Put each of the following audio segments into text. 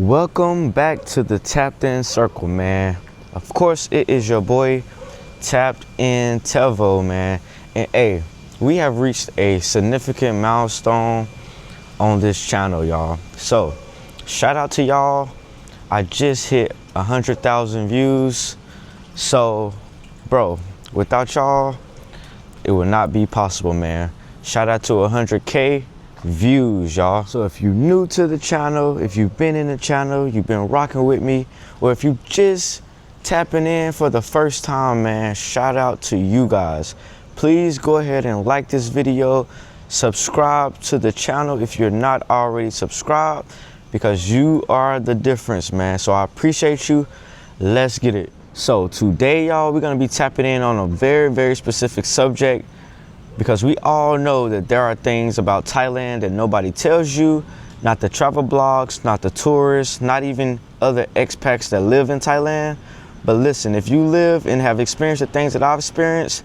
Welcome back to the Tapped In Circle, man. Of course, it is your boy, Tapped In Tevo, man. And hey, we have reached a significant milestone on this channel, y'all. So, shout out to y'all. I just hit 100,000 views. So, bro, without y'all, it would not be possible, man. Shout out to 100K views, y'all. So if you're new to the channel, if you've been in the channel, you've been rocking with me, or if you just tapping in for the first time, man, shout out to you guys. Please go ahead and like this video, subscribe to the channel if you're not already subscribed, because you are the difference, man. So I appreciate you. Let's get it. So today, y'all, we're gonna be tapping in on a very specific subject, because we all know that there are things about Thailand that nobody tells you, not the travel blogs, not the tourists, not even other expats that live in Thailand. But listen, if you live and have experienced the things that I've experienced,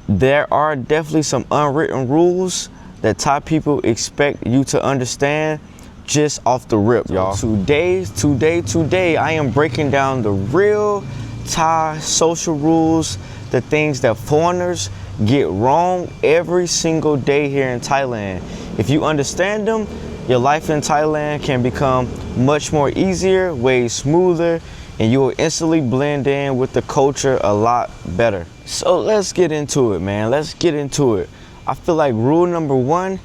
there are definitely some unwritten rules that Thai people expect you to understand just off the rip, y'all. Today, I am breaking down the real Thai social rules, the things that foreigners get wrong every single day here in Thailand. If you understand them, your life in Thailand can become much more easier, way smoother, and you will instantly blend in with the culture a lot better. So let's get into it, man. Let's get into it. I feel like rule number one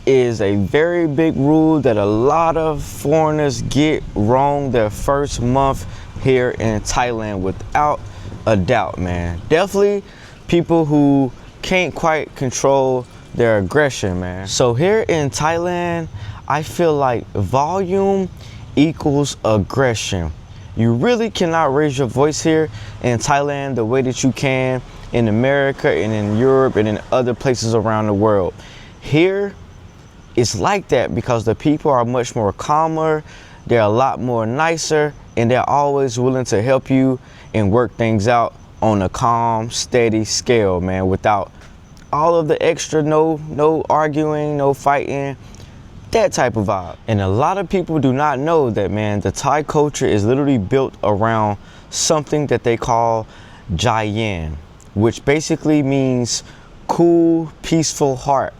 is a very big rule that a lot of foreigners get wrong their first month here in Thailand, without a doubt, man. Definitely people who can't quite control their aggression, man. So here in Thailand, I feel like volume equals aggression. You really cannot raise your voice here in Thailand the way that you can in America and in Europe and in other places around the world. Here, it's like that because the people are much more calmer, they're a lot more nicer, and they're always willing to help you and work things out on a calm, steady scale, man, without all of the extra, no arguing, no fighting, that type of vibe. And a lot of people do not know that, man, the Thai culture is literally built around something that they call Jayan, which basically means cool, peaceful heart.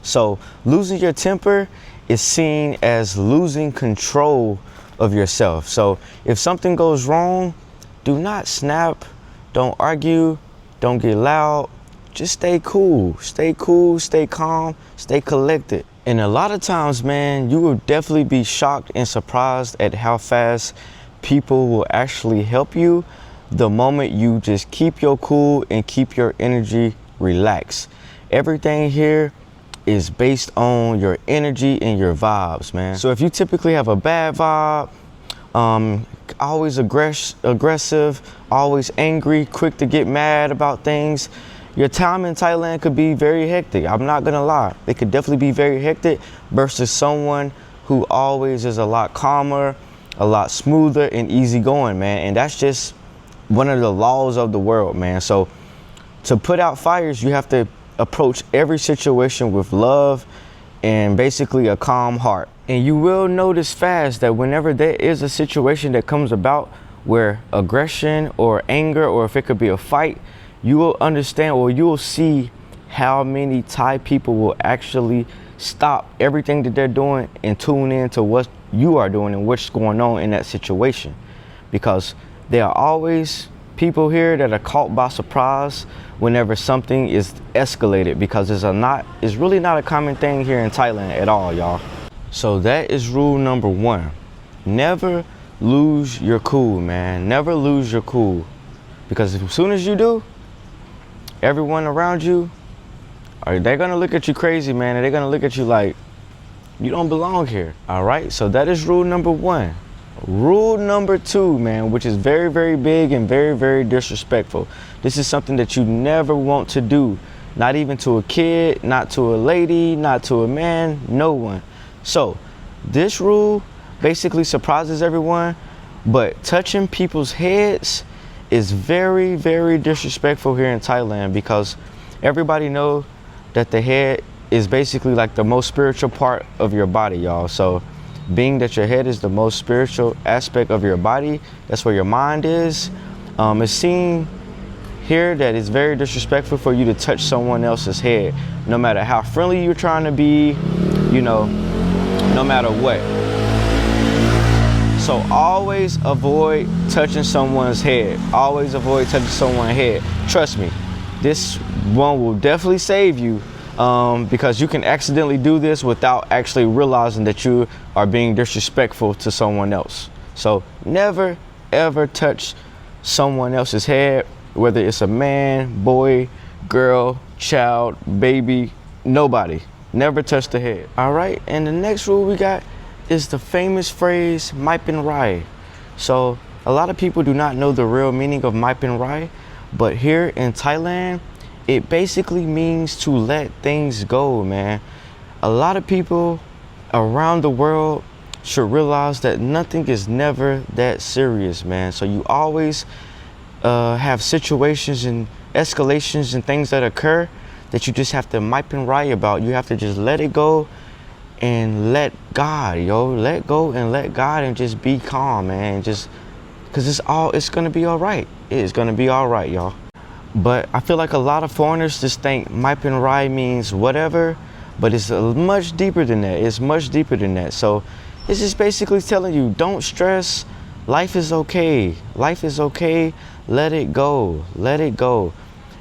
So losing your temper is seen as losing control of yourself. So if something goes wrong, do not snap, don't argue, don't get loud, just stay cool, stay calm, stay collected. And a lot of times, man, you will definitely be shocked and surprised at how fast people will actually help you the moment you just keep your cool and keep your energy relaxed. Everything here is based on your energy and your vibes, man. So if you typically have a bad vibe, always aggressive, always angry, quick to get mad about things, your time in Thailand could be very hectic. I'm not gonna lie. It could definitely be very hectic versus someone who always is a lot calmer, a lot smoother and easygoing, man. And that's just one of the laws of the world, man. So to put out fires, you have to approach every situation with love and basically a calm heart. And you will notice fast that whenever there is a situation that comes about where aggression or anger, or if it could be a fight, you will understand, or you will see how many Thai people will actually stop everything that they're doing and tune in to what you are doing and what's going on in that situation. Because there are always people here that are caught by surprise whenever something is escalated, because it's really not a common thing here in Thailand at all, y'all. So that is rule number one. Never lose your cool, man. Never lose your cool. Because as soon as you do, everyone around you, they're gonna look at you crazy, man, and they're gonna look at you like you don't belong here. All right, so that is rule number one. Rule number two, man, which is very big and very disrespectful. This is something that you never want to do, not even to a kid, not to a lady, not to a man, no one. So this rule basically surprises everyone, but touching people's heads is very disrespectful here in Thailand, because everybody knows that the head is basically like the most spiritual part of your body, y'all. So being that your head is the most spiritual aspect of your body, that's where your mind is. It's seen here that it's very disrespectful for you to touch someone else's head, no matter how friendly you're trying to be, you know, no matter what. So always avoid touching someone's head. Always avoid touching someone's head. Trust me, this one will definitely save you, because you can accidentally do this without actually realizing that you are being disrespectful to someone else. So never ever touch someone else's head, whether it's a man, boy, girl, child, baby, nobody. Never touch the head. All right, and the next rule we got is the famous phrase Maipin Rai. So a lot of people do not know the real meaning of Maipin Rai, but here in Thailand, it basically means to let things go, man. A lot of people around the world should realize that nothing is never that serious, man. So you always have situations and escalations and things that occur that you just have to Maipin Rai about. You have to just let it go and let God, let go and let God and just be calm, man. Just because it's gonna be all right. It's gonna be all right, y'all. But I feel like a lot of foreigners just think Maipin Rai means whatever, but it's much deeper than that. It's much deeper than that. So it's just basically telling you, don't stress. Life is okay. Life is okay. Let it go. Let it go.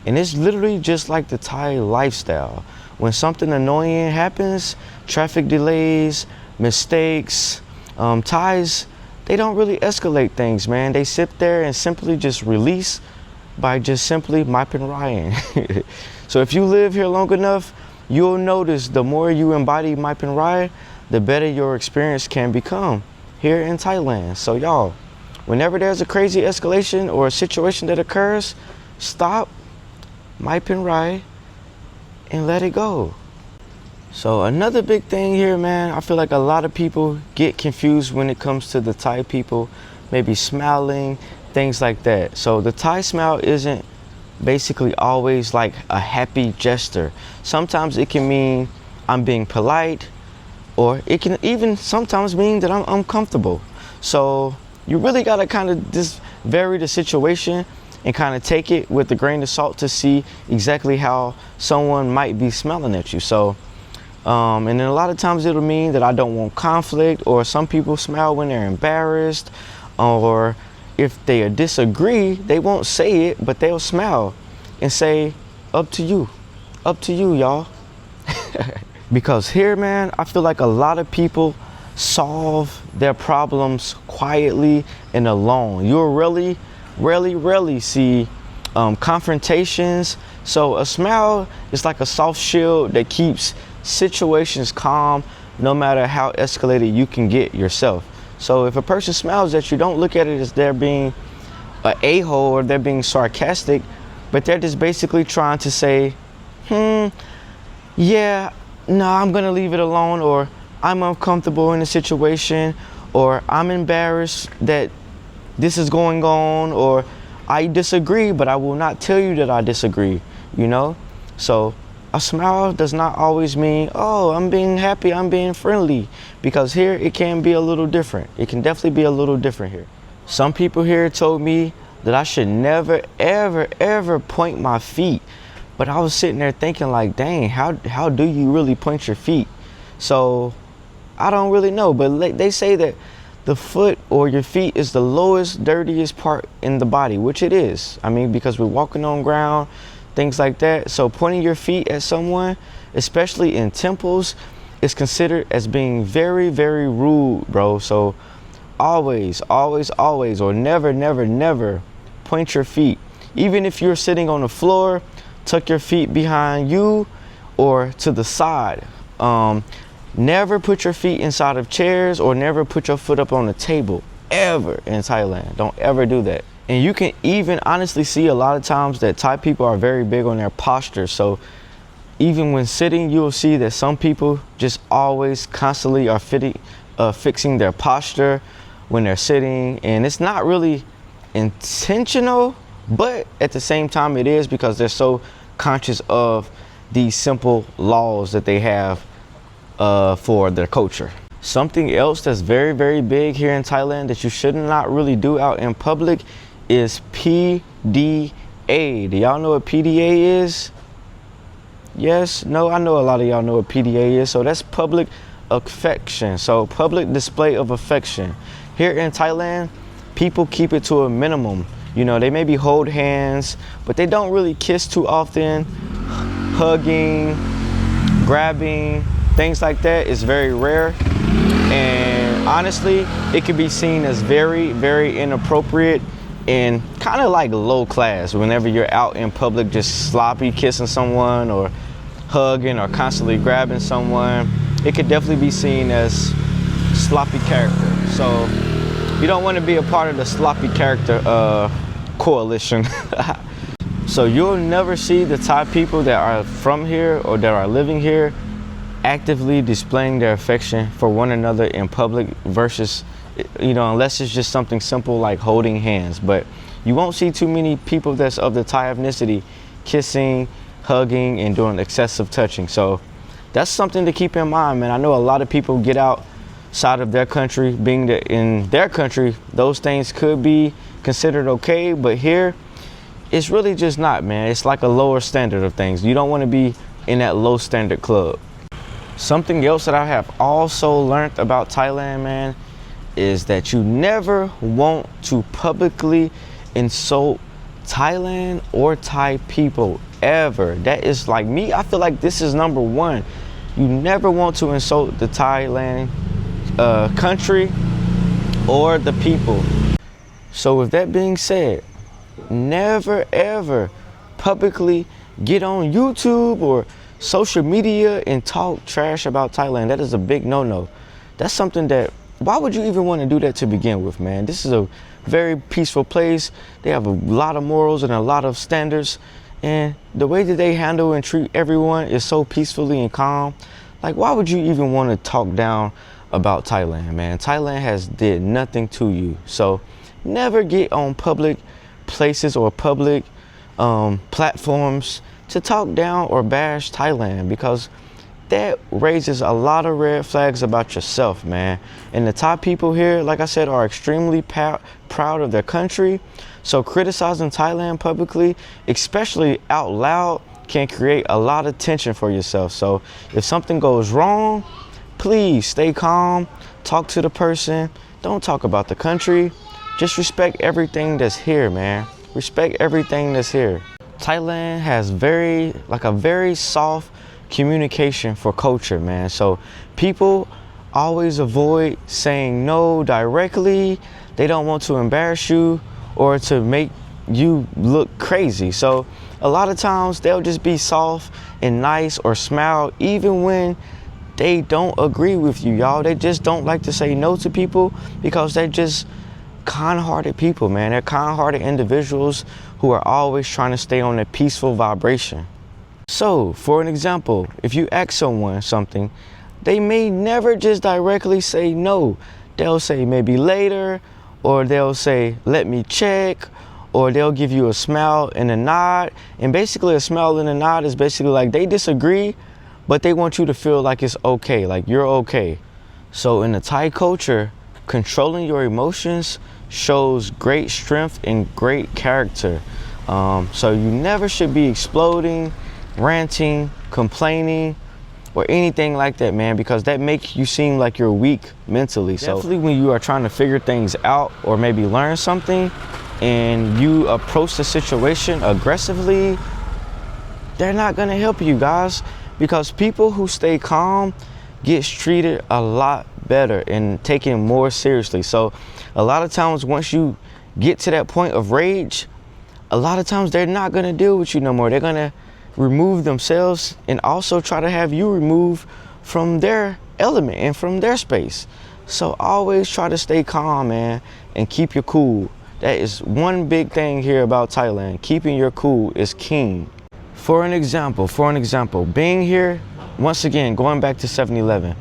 And it's literally just like the Thai lifestyle. When something annoying happens, traffic delays, mistakes, Thais, they don't really escalate things, man. They sit there and simply just release by just simply Maipin Rai. So if you live here long enough, you'll notice the more you embody Maipin Rai, the better your experience can become here in Thailand. So y'all, whenever there's a crazy escalation or a situation that occurs, stop, Maipin Rai, and let it go. So another big thing here, man, I feel like a lot of people get confused when it comes to the Thai people, maybe smiling, things like that. So the Thai smile isn't basically always like a happy gesture. Sometimes it can mean I'm being polite, or it can even sometimes mean that I'm uncomfortable. So you really gotta kind of just vary the situation and kind of take it with a grain of salt to see exactly how someone might be smelling at you. So, and then a lot of times it'll mean that I don't want conflict, or some people smile when they're embarrassed, or if they disagree, they won't say it, but they'll smile and say, up to you, y'all. Because here, man, I feel like a lot of people solve their problems quietly and alone. You'll rarely see confrontations. So a smile is like a soft shield that keeps situations calm, no matter how escalated you can get yourself. So if a person smiles at you, don't look at it as they're being an a-hole or they're being sarcastic, but they're just basically trying to say, yeah, no, I'm gonna leave it alone, or I'm uncomfortable in the situation, or I'm embarrassed that this is going on, or I disagree, but I will not tell you that I disagree, you know? So a smile does not always mean, oh, I'm being happy, I'm being friendly, because here it can be a little different. It can definitely be a little different here. Some people here told me that I should never, ever point my feet. But I was sitting there thinking like, dang, how do you really point your feet? So I don't really know, but they say that the foot or your feet is the lowest, dirtiest part in the body, which it is. I mean, because we're walking on ground, things like that. So pointing your feet at someone, especially in temples, is considered as being very, very rude, bro. So always, or never point your feet. Even if you're sitting on the floor, tuck your feet behind you or to the side. Never put your feet inside of chairs, or never put your foot up on the table, ever, in Thailand. Don't ever do that. And you can even honestly see a lot of times that Thai people are very big on their posture. So even when sitting, you'll see that some people just always constantly are fixing their posture when they're sitting. And it's not really intentional, but at the same time it is, because they're so conscious of these simple laws that they have for their culture. Something else that's very, very big here in Thailand that you should not really do out in public is PDA. Do y'all know what PDA is? Yes? No? I know a lot of y'all know what PDA is. So that's public affection. So public display of affection. Here in Thailand, people keep it to a minimum. You know, they maybe hold hands, but they don't really kiss too often. Hugging, grabbing, things like that is very rare. And honestly, it can be seen as very, very inappropriate and kind of like low class whenever you're out in public just sloppy kissing someone or hugging or constantly grabbing someone. It could definitely be seen as sloppy character. So you don't want to be a part of the sloppy character coalition. So you'll never see the Thai people that are from here or that are living here actively displaying their affection for one another in public versus, you know, unless it's just something simple like holding hands. But you won't see too many people that's of the Thai ethnicity kissing, hugging, and doing excessive touching. So that's something to keep in mind, man. I know a lot of people get outside of their country, being that in their country, those things could be considered okay, but here, it's really just not, man. It's like a lower standard of things. You don't want to be in that low standard club. Something else that I have also learned about Thailand, man, is that you never want to publicly insult Thailand or Thai people ever. That is like me. I feel like this is number one. You never want to insult the Thailand country or the people. So with that being said, never ever publicly get on YouTube or social media and talk trash about Thailand. That is a big no-no. That's something that, why would you even want to do that to begin with, man? This is a very peaceful place. They have a lot of morals and a lot of standards, and the way that they handle and treat everyone is so peacefully and calm. Like, why would you even want to talk down about Thailand, man? Thailand has did nothing to you. So never get on public places or public platforms to talk down or bash Thailand, because that raises a lot of red flags about yourself, man. And the Thai people here, like I said, are extremely proud of their country. So criticizing Thailand publicly, especially out loud, can create a lot of tension for yourself. So if something goes wrong, please stay calm, talk to the person, don't talk about the country. Just respect everything that's here, man. Respect everything that's here. Thailand has a very soft communication for culture, man. So people always avoid saying no directly. They don't want to embarrass you or to make you look crazy. So a lot of times they'll just be soft and nice or smile even when they don't agree with you, y'all. They just don't like to say no to people because they're just kind-hearted people, man. They're kind-hearted individuals who are always trying to stay on a peaceful vibration. So, for an example, if you ask someone something, they may never just directly say no. They'll say maybe later, or they'll say, let me check, or they'll give you a smile and a nod. And basically a smile and a nod is basically like they disagree, but they want you to feel like it's okay, like you're okay. So in the Thai culture, controlling your emotions shows great strength and great character. So you never should be exploding, ranting, complaining, or anything like that, man, because that makes you seem like you're weak mentally. So definitely when you are trying to figure things out or maybe learn something and you approach the situation aggressively, they're not gonna help you, guys, because people who stay calm gets treated a lot better and taken more seriously. So a lot of times once you get to that point of rage, a lot of times they're not gonna deal with you no more. They're gonna remove themselves and also try to have you remove from their element and from their space. So always try to stay calm, man, and keep your cool. That is one big thing here about Thailand. Keeping your cool is king. For an example, being here, once again, going back to 7-Eleven,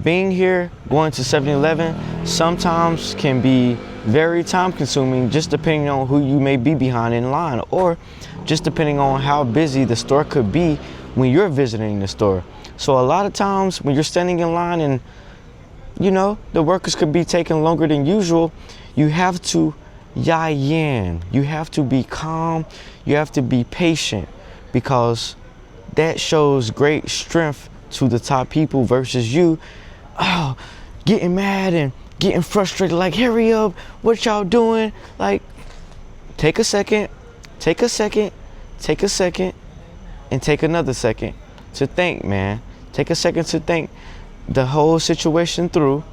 being here, going to 7-Eleven sometimes can be very time consuming, just depending on who you may be behind in line, or just depending on how busy the store could be when you're visiting the store. So a lot of times when you're standing in line and you know, the workers could be taking longer than usual, you have to yin. You have to be calm. You have to be patient, because that shows great strength to the top people versus you, getting mad and getting frustrated, like, hurry up, what y'all doing? Like, take a second, and take another second to think, man. Take a second to think the whole situation through,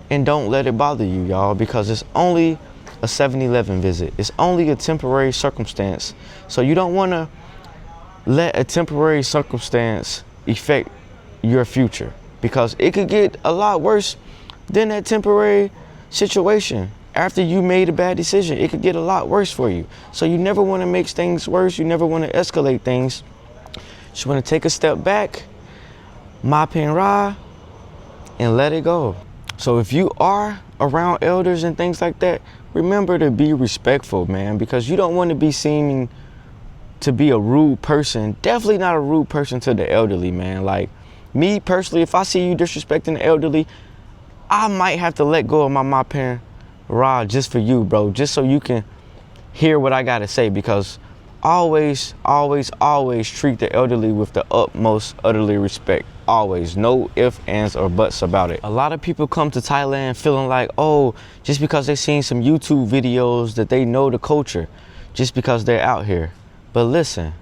and don't let it bother you, y'all, because it's only a 7-Eleven visit. It's only a temporary circumstance. So you don't want to let a temporary circumstance affect your future, because it could get a lot worse than that temporary situation. After you made a bad decision, it could get a lot worse for you. So you never want to make things worse. You never want to escalate things. Just want to take a step back, mop and rah, and let it go. So if you are around elders and things like that, remember to be respectful, man, because you don't want to be seen to be a rude person. Definitely not a rude person to the elderly, man. Like, me personally, if I see you disrespecting the elderly, I might have to let go of my mop and rah just for you, bro, just so you can hear what I gotta say, because always treat the elderly with the utmost utterly respect. Always. No ifs, ands, or buts about it. A lot of people come to Thailand feeling like, oh, just because they've seen some YouTube videos that they know the culture, just because they're out here. But listen,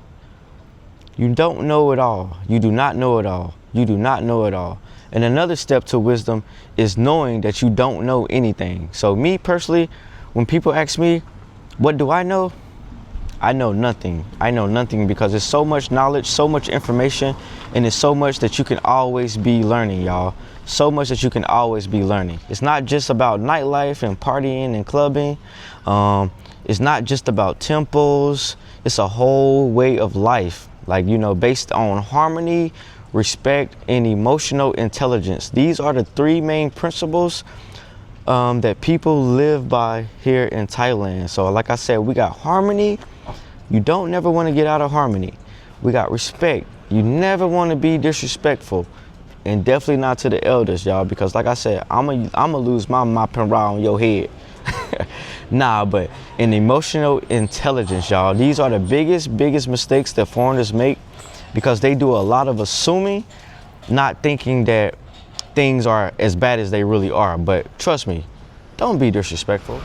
you don't know it all. You do not know it all. You do not know it all. And another step to wisdom is knowing that you don't know anything. So me personally, when people ask me, what do I know? I know nothing. I know nothing, because there's so much knowledge, so much information, and it's so much that you can always be learning, y'all. So much that you can always be learning. It's not just about nightlife and partying and clubbing. It's not just about temples. It's a whole way of life, like, you know, based on harmony, respect, and emotional intelligence. These are the 3 main principles that people live by here in Thailand. So like I said, we got harmony. You don't never want to get out of harmony. We got respect. You never want to be disrespectful, and definitely not to the elders, y'all, because like I said, I'ma lose my mop and rah on your head. Nah, but in emotional intelligence, y'all, these are the biggest mistakes that foreigners make, because they do a lot of assuming, not thinking that things are as bad as they really are. But trust me, don't be disrespectful.